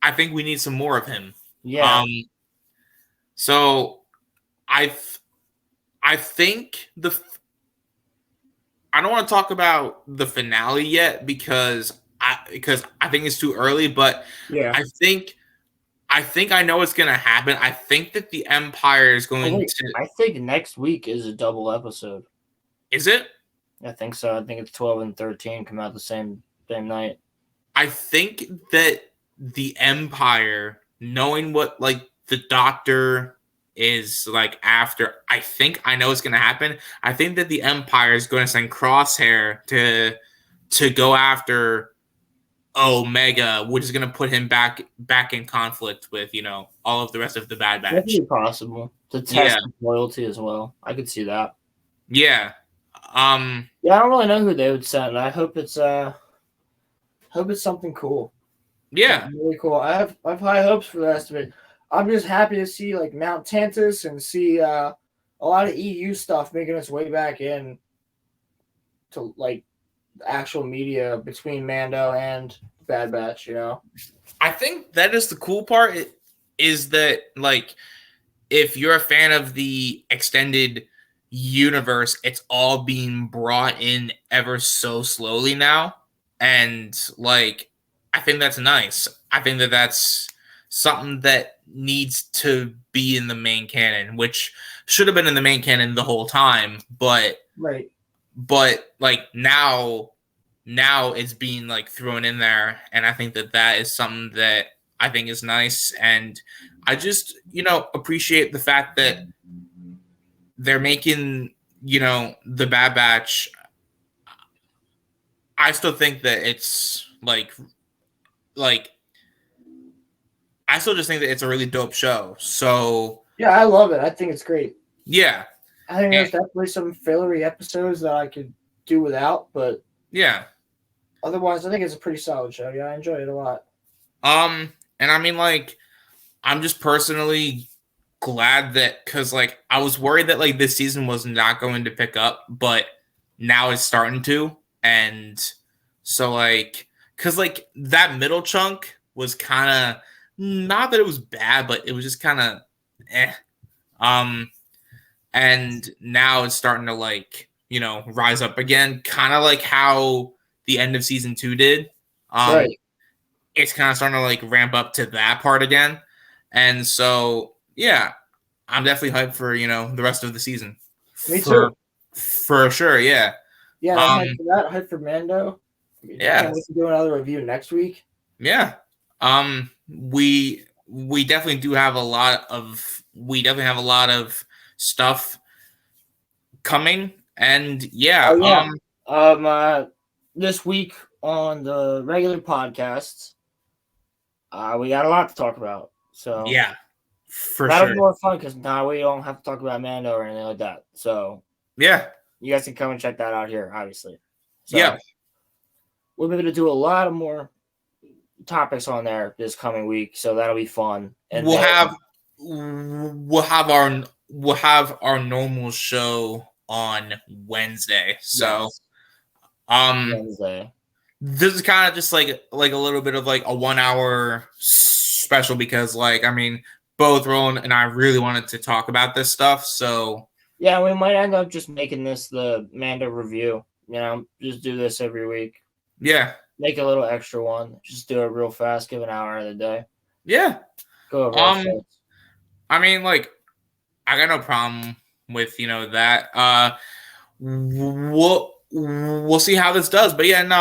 I think we need some more of him. Yeah. So I think I don't want to talk about the finale yet because I think it's too early, but yeah. I think I know what's going to happen. I think that the Empire is going to... I think next week is a double episode. Is it? I think so. I think it's 12 and 13 come out the same night. I think that the Empire, knowing what like the Doctor is like after, I think I know what's going to happen. I think that the Empire is going to send Crosshair to go after Omega, which is going to put him back in conflict with all of the rest of the Bad Batch. That'd be possible to test loyalty as well. I could see that. Yeah. I don't really know who they would send. I hope it's something cool. Yeah. Something really cool. I have high hopes for the rest of it. I'm just happy to see like Mount Tantus and see a lot of EU stuff making its way back in to like the actual media between Mando and Bad Batch, I think that is the cool part is that like if you're a fan of the extended universe, it's all being brought in ever so slowly now, and like I think that's nice. I think that that's something that needs to be in the main canon, which should have been in the main canon the whole time, but like now it's being like thrown in there, and I think that is something that I think is nice, and I just appreciate the fact that they're making, the Bad Batch. I still think that it's like I still just think that it's a really dope show. So yeah, I love it. I think it's great. Yeah. I think there's definitely some fillery episodes that I could do without, but yeah. Otherwise, I think it's a pretty solid show. Yeah, I enjoy it a lot. And I mean, like, I'm just personally glad that, because like I was worried that like this season was not going to pick up, but now it's starting to. And so like, because like that middle chunk was kind of, not that it was bad, but it was just kind of and now it's starting to like, rise up again, kind of like how the end of season 2 did. Right. It's kind of starting to like ramp up to that part again. And so, yeah, I'm definitely hyped for, the rest of the season. Me too. For sure, yeah. Yeah, I'm hyped for that. Hyped for Mando. Yeah. We can do another review next week. Yeah. We definitely do have a lot of stuff coming, and yeah, Oh yeah. This week on the regular podcasts, we got a lot to talk about. So yeah, for that'll sure. be more fun because now we don't have to talk about Mando or anything like that. So Yeah, you guys can come and check that out here, obviously. So yeah. we're going to do a lot of more topics on there this coming week, so that'll be fun. And We'll then have we'll have our normal show on Wednesday. So yes, um Wednesday. this is kind of just like a little bit of like a 1 hour special because like I mean both Roland and I really wanted to talk about this stuff. So Yeah, we might end up just making this the Mando review. Just do this every week. yeah. Make a little extra one. Just do it real fast. Give an hour of the day. Yeah. Go over our Um thoughts. I mean like I got no problem with that. We'll see how this does. But yeah, no,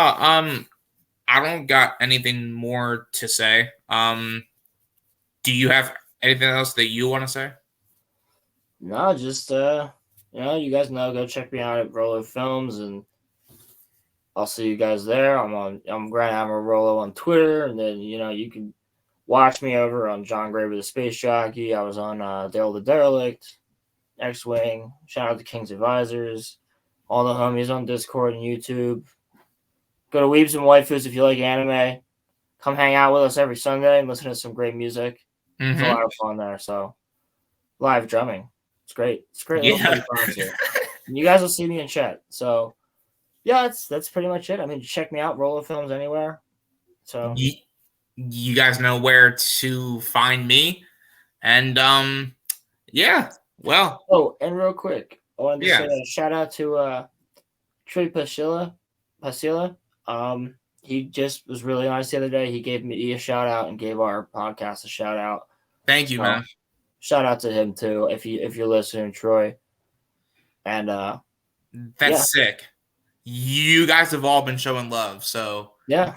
I don't got anything more to say. Do you have anything else that you want to say? No, just you guys know. Go check me out at Rolo Films, and I'll see you guys there. I'm Grand Admiral Rolo on Twitter, and then you can watch me over on John Graber the Space Jockey. I was on Dale the Derelict, X-Wing. Shout out to King's Advisors, all the homies on Discord and YouTube. Go to Weebs and Waifus if you like anime. Come hang out with us every Sunday and listen to some great music. It's a lot of fun there. So live drumming, it's great. It's great little Yeah. concert. You guys will see me in chat. So yeah, that's pretty much it. I mean, check me out, Rolo Films anywhere. So you guys know where to find me, and yeah. Well. Oh, and real quick, I wanted to Yeah. say a shout out to Trey Pasilla. He just was really nice the other day. He gave me a shout out and gave our podcast a shout out. Thank you, man. Shout out to him too, if you're listening, Troy. And that's sick. You guys have all been showing love, so yeah.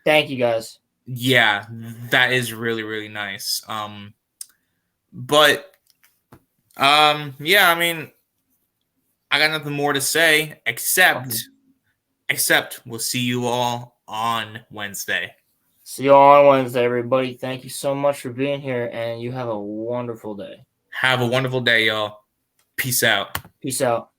Thank you guys. Yeah, that is really, really nice. But yeah, I mean, I got nothing more to say except we'll see you all on Wednesday. See you all on Wednesday, everybody. Thank you so much for being here, and you have a wonderful day. Have a wonderful day, y'all. Peace out. Peace out.